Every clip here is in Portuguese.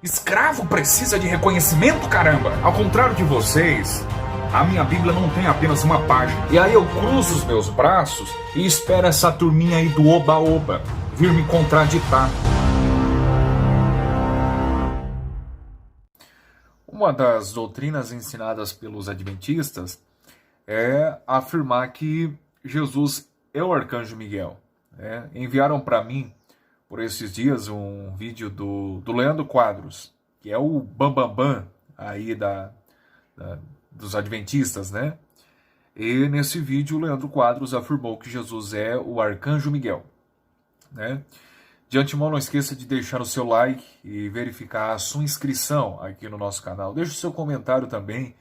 Escravo precisa de reconhecimento, caramba! Ao contrário de vocês, a minha Bíblia não tem apenas uma página. E aí eu cruzo os meus braços e espero essa turminha aí do oba-oba vir me contraditar. Uma das doutrinas ensinadas pelos adventistas é afirmar que Jesus é o arcanjo Miguel. Enviaram para mim, por esses dias, um vídeo do Leandro Quadros, que é o bambambam aí dos adventistas, né? E nesse vídeo o Leandro Quadros afirmou que Jesus é o arcanjo Miguel, né? De antemão, não esqueça de deixar o seu like e verificar a sua inscrição aqui no nosso canal. Deixe o seu comentário também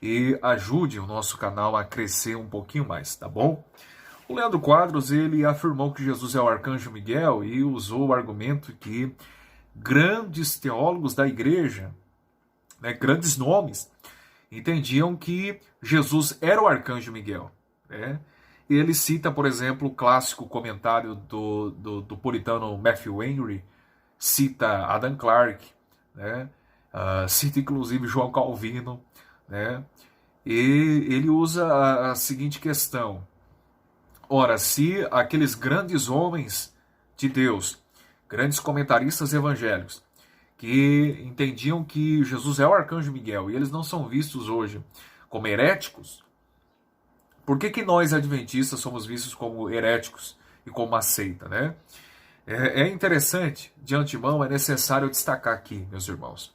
e ajude o nosso canal a crescer um pouquinho mais, tá bom? O Leandro Quadros, ele afirmou que Jesus é o arcanjo Miguel e usou o argumento que grandes teólogos da igreja, né, grandes nomes, entendiam que Jesus era o arcanjo Miguel, né? E ele cita, por exemplo, o clássico comentário do puritano Matthew Henry, cita Adam Clarke, né? Cita inclusive João Calvino, né? E ele usa a seguinte questão: ora, se aqueles grandes homens de Deus, grandes comentaristas evangélicos, que entendiam que Jesus é o arcanjo Miguel, e eles não são vistos hoje como heréticos, por que nós, adventistas, somos vistos como heréticos e como uma seita, né? É interessante, de antemão, é necessário destacar aqui, meus irmãos,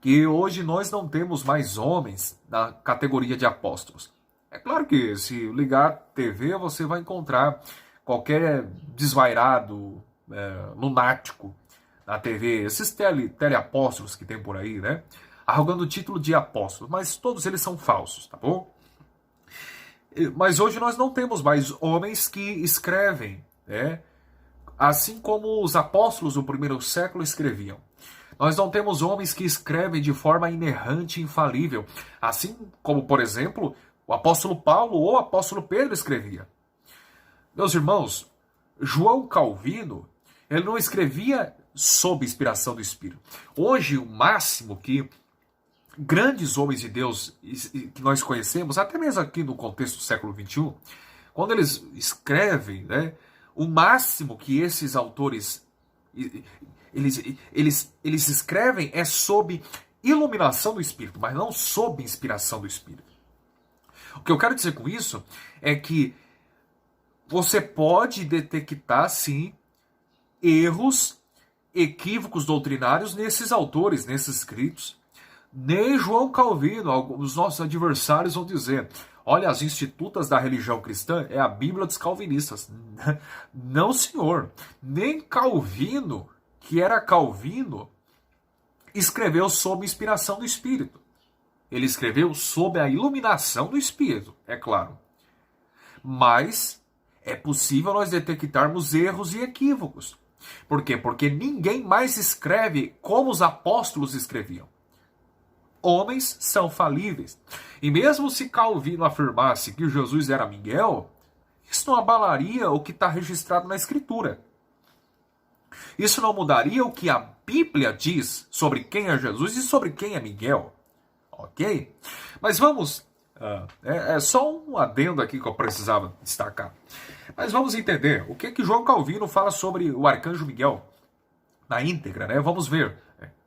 que hoje nós não temos mais homens na categoria de apóstolos. É claro que se ligar a TV, você vai encontrar qualquer desvairado, lunático na TV, esses teleapóstolos que tem por aí, né? Arrogando o título de apóstolos, mas todos eles são falsos, tá bom? Mas hoje nós não temos mais homens que escrevem, né? Assim como os apóstolos do primeiro século escreviam. Nós não temos homens que escrevem de forma inerrante e infalível, assim como, por exemplo, o apóstolo Paulo ou o apóstolo Pedro escrevia. Meus irmãos, João Calvino, ele não escrevia sob inspiração do Espírito. Hoje, o máximo que grandes homens de Deus que nós conhecemos, até mesmo aqui no contexto do século XXI, quando eles escrevem, né, o máximo que esses autores eles escrevem é sob iluminação do Espírito, mas não sob inspiração do Espírito. O que eu quero dizer com isso é que você pode detectar, sim, erros, equívocos doutrinários nesses autores, nesses escritos. Nem João Calvino, os nossos adversários vão dizer: olha, as institutas da religião cristã é a Bíblia dos calvinistas. Não, senhor. Nem Calvino, que era Calvino, escreveu sob inspiração do Espírito. Ele escreveu sob a iluminação do Espírito, é claro. Mas é possível nós detectarmos erros e equívocos. Por quê? Porque ninguém mais escreve como os apóstolos escreviam. Homens são falíveis. E mesmo se Calvino afirmasse que Jesus era Miguel, isso não abalaria o que está registrado na Escritura. Isso não mudaria o que a Bíblia diz sobre quem é Jesus e sobre quem é Miguel. Ok? Mas vamos... É só um adendo aqui que eu precisava destacar. Mas vamos entender o que João Calvino fala sobre o arcanjo Miguel na íntegra, né? Vamos ver.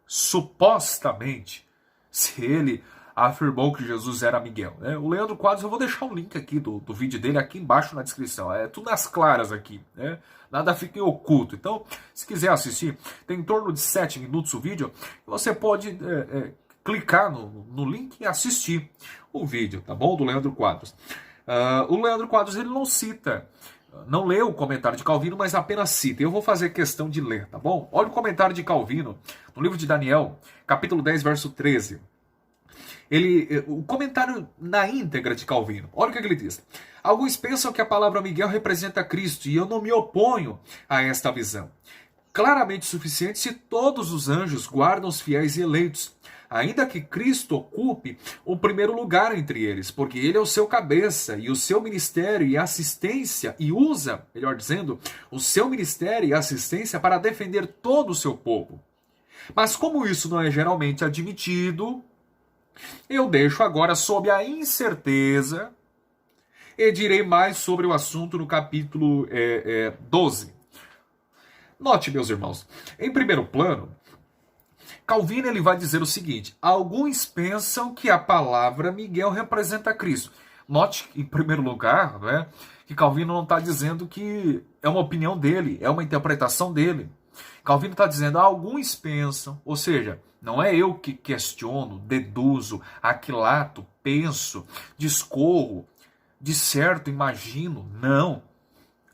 Supostamente, se ele afirmou que Jesus era Miguel, né? O Leandro Quadros, eu vou deixar o link aqui do vídeo dele aqui embaixo na descrição. É tudo nas claras aqui, né? Nada fica em oculto. Então, se quiser assistir, tem em torno de 7 minutos o vídeo. Você pode clicar no link e assistir o vídeo, tá bom? Do Leandro Quadros. O Leandro Quadros, ele não cita, não lê o comentário de Calvino, mas apenas cita. Eu vou fazer questão de ler, tá bom? Olha o comentário de Calvino, no livro de Daniel, capítulo 10, verso 13. O comentário na íntegra de Calvino. Olha o que ele diz. Alguns pensam que a palavra Miguel representa Cristo, e eu não me oponho a esta visão. Claramente suficiente se todos os anjos guardam os fiéis e eleitos, ainda que Cristo ocupe o primeiro lugar entre eles, porque ele é o seu cabeça, e o seu ministério e assistência, e usa, melhor dizendo, o seu ministério e assistência para defender todo o seu povo. Mas como isso não é geralmente admitido, eu deixo agora sob a incerteza e direi mais sobre o assunto no capítulo 12. Note, meus irmãos, em primeiro plano, Calvino ele vai dizer o seguinte: alguns pensam que a palavra Miguel representa Cristo. Note, em primeiro lugar, né, que Calvino não está dizendo que é uma opinião dele, é uma interpretação dele. Calvino está dizendo, alguns pensam, ou seja, não é eu que questiono, deduzo, aquilato, penso, discorro, disserto, imagino. Não.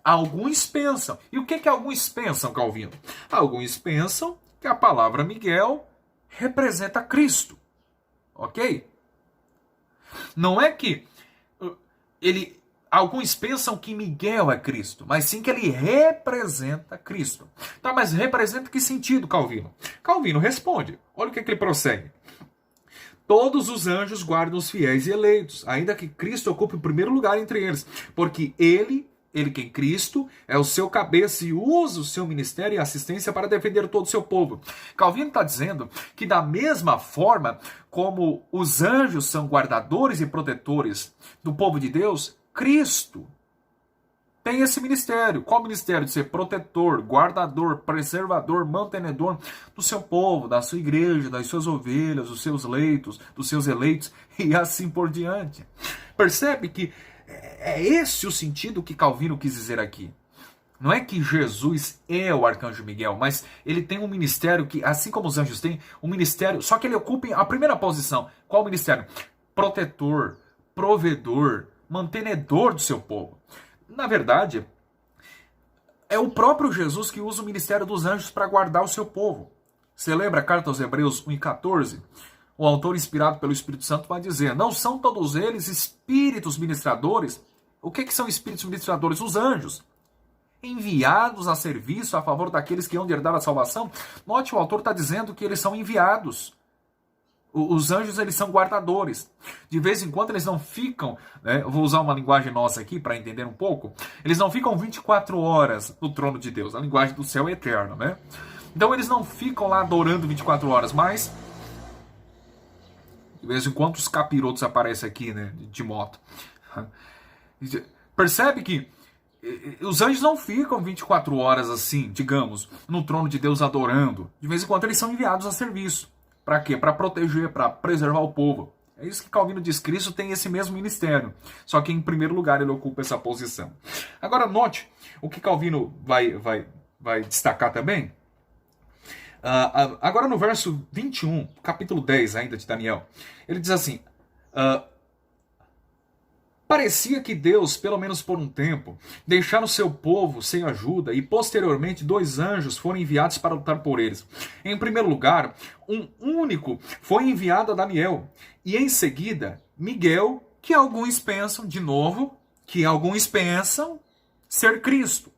Alguns pensam. E o que alguns pensam, Calvino? Alguns pensam que a palavra Miguel representa Cristo. Ok? Não é que alguns pensam que Miguel é Cristo, mas sim que ele representa Cristo. Tá, mas representa que sentido, Calvino? Calvino responde. Olha o que ele prossegue. Todos os anjos guardam os fiéis e eleitos, ainda que Cristo ocupe o primeiro lugar entre eles, porque ele quem Cristo, é o seu cabeça e usa o seu ministério e assistência para defender todo o seu povo. Calvino está dizendo que da mesma forma como os anjos são guardadores e protetores do povo de Deus, Cristo tem esse ministério. Qual ministério? De ser protetor, guardador, preservador, mantenedor do seu povo, da sua igreja, das suas ovelhas, dos seus leitos, dos seus eleitos e assim por diante. Percebe que é esse o sentido que Calvino quis dizer aqui. Não é que Jesus é o arcanjo Miguel, mas ele tem um ministério que, assim como os anjos têm, um ministério, só que ele ocupa a primeira posição. Qual ministério? Protetor, provedor, mantenedor do seu povo. Na verdade, é o próprio Jesus que usa o ministério dos anjos para guardar o seu povo. Você lembra a carta aos Hebreus 1,14? O autor, inspirado pelo Espírito Santo, vai dizer, não são todos eles espíritos ministradores? O que são espíritos ministradores? Os anjos, enviados a serviço a favor daqueles que hão de herdar a salvação. Note, o autor está dizendo que eles são enviados. Os anjos, eles são guardadores. De vez em quando eles não ficam, né, eu vou usar uma linguagem nossa aqui para entender um pouco, eles não ficam 24 horas no trono de Deus. A linguagem do céu é eterna, né? Então eles não ficam lá adorando 24 horas, mas de vez em quando os capirotos aparecem aqui, né, de moto. Percebe que os anjos não ficam 24 horas assim, digamos, no trono de Deus adorando. De vez em quando eles são enviados a serviço. Para quê? Para proteger, para preservar o povo. É isso que Calvino diz. Cristo tem esse mesmo ministério. Só que em primeiro lugar ele ocupa essa posição. Agora note o que Calvino vai destacar também. Agora no verso 21, capítulo 10 ainda de Daniel, ele diz assim, parecia que Deus, pelo menos por um tempo, deixara o seu povo sem ajuda e posteriormente 2 anjos foram enviados para lutar por eles. Em primeiro lugar, um único foi enviado a Daniel e em seguida Miguel, que alguns pensam, de novo, ser Cristo.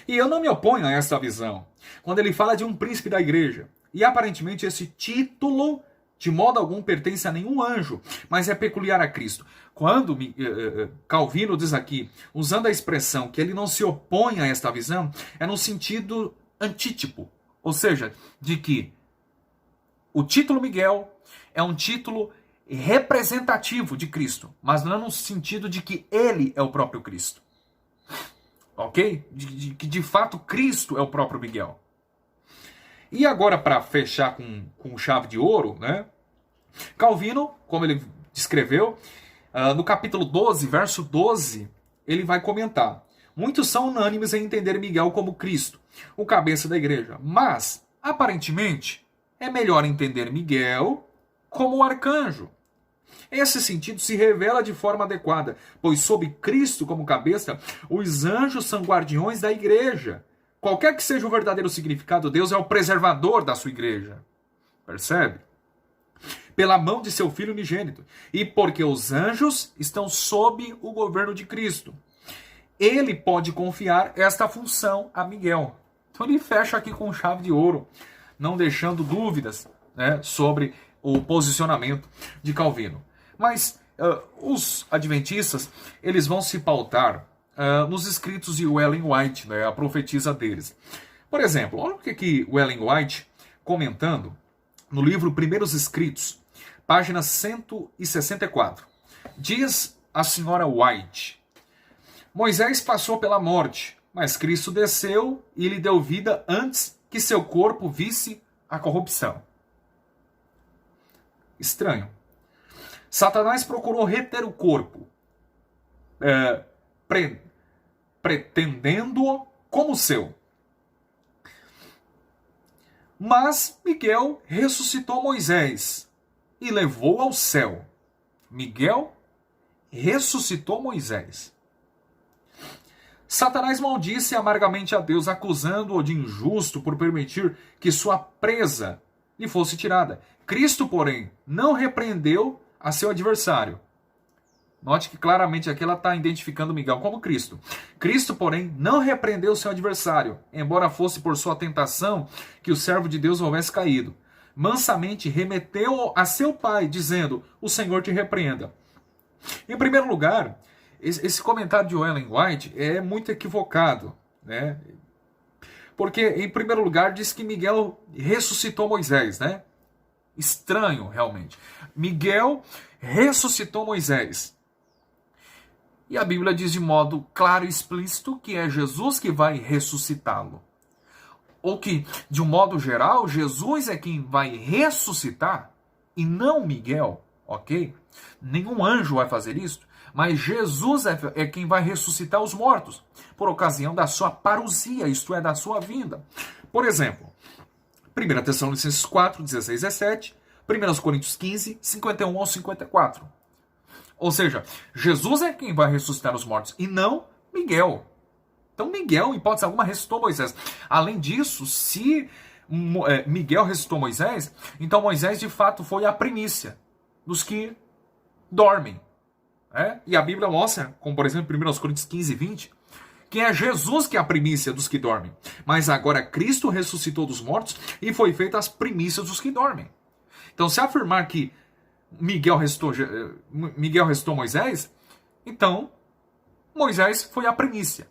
E eu não me oponho a essa visão. Quando ele fala de um príncipe da igreja, e aparentemente esse título de modo algum pertence a nenhum anjo, mas é peculiar a Cristo. Quando Calvino diz aqui, usando a expressão que ele não se opõe a esta visão, é no sentido antítipo, ou seja, de que o título Miguel é um título representativo de Cristo, mas não no sentido de que ele é o próprio Cristo. Ok? Que de fato Cristo é o próprio Miguel. E agora, para fechar com chave de ouro, né? Calvino, como ele descreveu, no capítulo 12, verso 12, ele vai comentar. Muitos são unânimes em entender Miguel como Cristo, o cabeça da igreja. Mas, aparentemente, é melhor entender Miguel como o arcanjo. Esse sentido se revela de forma adequada, pois sob Cristo como cabeça, os anjos são guardiões da igreja. Qualquer que seja o verdadeiro significado, Deus é o preservador da sua igreja. Percebe? Pela mão de seu Filho unigênito. E porque os anjos estão sob o governo de Cristo. Ele pode confiar esta função a Miguel. Então ele fecha aqui com chave de ouro, não deixando dúvidas, né, sobre o posicionamento de Calvino. Mas os adventistas, eles vão se pautar nos escritos de Ellen White, né, a profetisa deles. Por exemplo, olha o que Ellen White comentando no livro Primeiros Escritos, página 164. Diz a senhora White: Moisés passou pela morte, mas Cristo desceu e lhe deu vida antes que seu corpo visse a corrupção. Estranho. Satanás procurou reter o corpo, pretendendo-o como seu. Mas Miguel ressuscitou Moisés e levou ao céu. Miguel ressuscitou Moisés. Satanás maldisse amargamente a Deus, acusando-o de injusto por permitir que sua presa lhe fosse tirada. Cristo, porém, não repreendeu a seu adversário. Note que claramente aqui ela está identificando Miguel como Cristo. Cristo, porém, não repreendeu seu adversário, embora fosse por sua tentação que o servo de Deus houvesse caído. Mansamente remeteu a seu pai, dizendo: o Senhor te repreenda. Em primeiro lugar, esse comentário de Ellen White é muito equivocado, né? Porque, em primeiro lugar, diz que Miguel ressuscitou Moisés, né? Estranho, realmente. Miguel ressuscitou Moisés. E a Bíblia diz de modo claro e explícito que é Jesus que vai ressuscitá-lo. Ou que, de um modo geral, Jesus é quem vai ressuscitar e não Miguel, ok? Nenhum anjo vai fazer isso, mas Jesus é quem vai ressuscitar os mortos, por ocasião da sua parousia, isto é, da sua vinda. Por exemplo, 1 Tessalonicenses 4, 16 a 17, 1 Coríntios 15, 51 ao 54. Ou seja, Jesus é quem vai ressuscitar os mortos e não Miguel. Então Miguel, em hipótese alguma, ressuscitou Moisés. Além disso, se Miguel ressuscitou Moisés, então Moisés de fato foi a primícia dos que dormem. E a Bíblia mostra, como por exemplo em 1 Coríntios 15, 20, que é Jesus que é a primícia dos que dormem. Mas agora Cristo ressuscitou dos mortos e foi feita as primícias dos que dormem. Então se afirmar que Miguel ressuscitou Moisés, então Moisés foi a primícia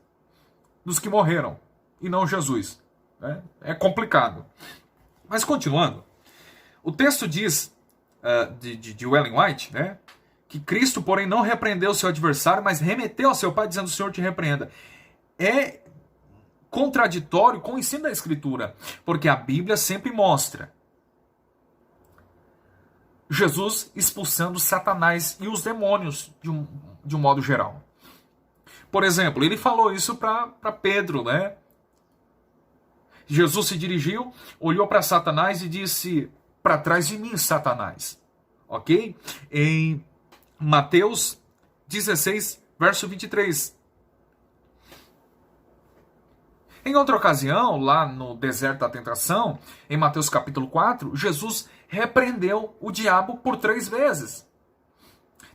dos que morreram e não Jesus. É complicado. Mas continuando, o texto diz de Ellen White, né, que Cristo, porém, não repreendeu seu adversário, mas remeteu a seu pai, dizendo: o Senhor te repreenda. É contraditório com o ensino da Escritura, porque a Bíblia sempre mostra Jesus expulsando Satanás e os demônios de um modo geral. Por exemplo, ele falou isso para Pedro, né? Jesus se dirigiu, olhou para Satanás e disse: para trás de mim, Satanás. Ok? Em Mateus 16, verso 23. Em outra ocasião, lá no deserto da tentação, em Mateus capítulo 4, Jesus repreendeu o diabo por 3 vezes.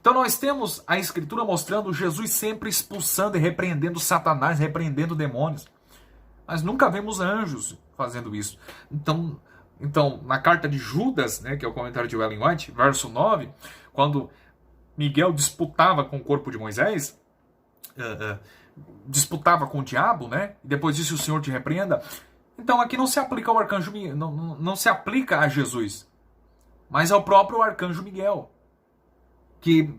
Então nós temos a Escritura mostrando Jesus sempre expulsando e repreendendo Satanás, repreendendo demônios. Mas nunca vemos anjos fazendo isso. Então na carta de Judas, né, que é o comentário de Ellen White, verso 9, quando Miguel disputava com o corpo de Moisés, disputava com o diabo, né? E depois disse: o Senhor te repreenda. Então aqui não se aplica ao arcanjo, não se aplica a Jesus, mas ao próprio arcanjo Miguel, que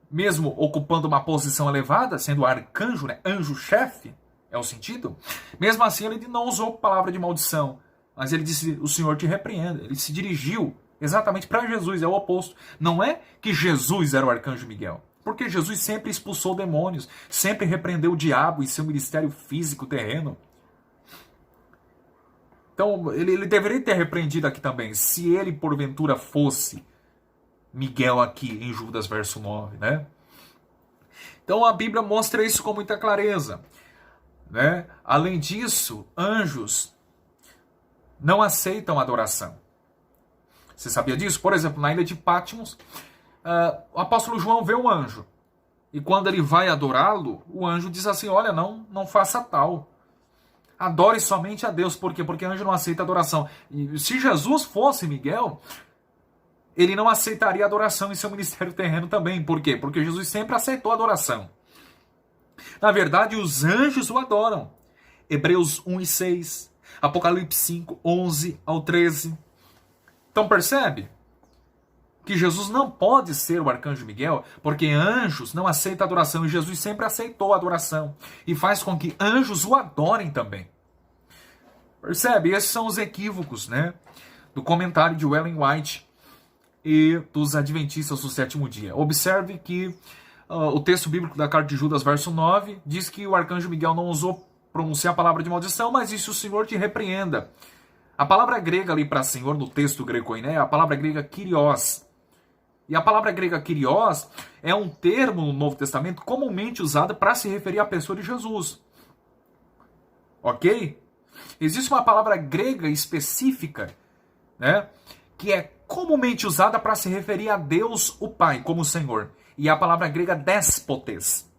mesmo ocupando uma posição elevada, sendo arcanjo, né, anjo-chefe, é o sentido, mesmo assim ele não usou palavra de maldição, mas ele disse: o Senhor te repreenda. Ele se dirigiu exatamente para Jesus, é o oposto. Não é que Jesus era o arcanjo Miguel, porque Jesus sempre expulsou demônios, sempre repreendeu o diabo e seu ministério físico terreno. Então, ele deveria ter repreendido aqui também, se ele porventura fosse Miguel aqui em Judas verso 9, né? Então a Bíblia mostra isso com muita clareza, né? Além disso, anjos não aceitam adoração. Você sabia disso? Por exemplo, na ilha de Patmos, o apóstolo João vê um anjo. E quando ele vai adorá-lo, o anjo diz assim: olha, não faça tal. Adore somente a Deus. Por quê? Porque anjo não aceita adoração. E se Jesus fosse Miguel, ele não aceitaria adoração em seu ministério terreno também. Por quê? Porque Jesus sempre aceitou adoração. Na verdade, os anjos o adoram. Hebreus 1 e 6, Apocalipse 5, 11 ao 13. Então percebe que Jesus não pode ser o arcanjo Miguel, porque anjos não aceitam adoração, e Jesus sempre aceitou a adoração, e faz com que anjos o adorem também. Percebe? Esses são os equívocos, né, do comentário de Ellen White e dos Adventistas do Sétimo Dia. Observe que o texto bíblico da carta de Judas, verso 9, diz que o arcanjo Miguel não ousou pronunciar a palavra de maldição, mas disse: o Senhor te repreenda. A palavra grega ali para Senhor, no texto greco-iné, é a palavra grega Kyrios. E a palavra grega Kyrios é um termo no Novo Testamento comumente usado para se referir à pessoa de Jesus. Ok? Existe uma palavra grega específica, né, que é comumente usada para se referir a Deus, o Pai, como Senhor. E é a palavra grega déspotes.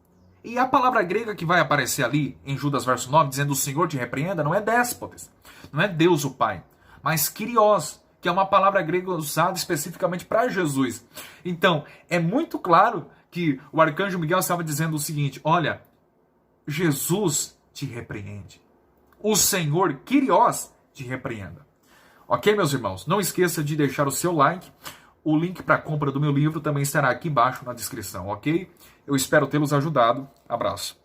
E a palavra grega que vai aparecer ali em Judas verso 9, dizendo: o Senhor te repreenda, não é déspotes, não é Deus, o Pai, mas Kyrios, que é uma palavra grega usada especificamente para Jesus. Então, é muito claro que o arcanjo Miguel estava dizendo o seguinte: olha, Jesus te repreende. O Senhor, Kyrios, te repreenda. Ok, meus irmãos? Não esqueça de deixar o seu like. O link para a compra do meu livro também estará aqui embaixo na descrição, ok? Eu espero tê-los ajudado. Abraço.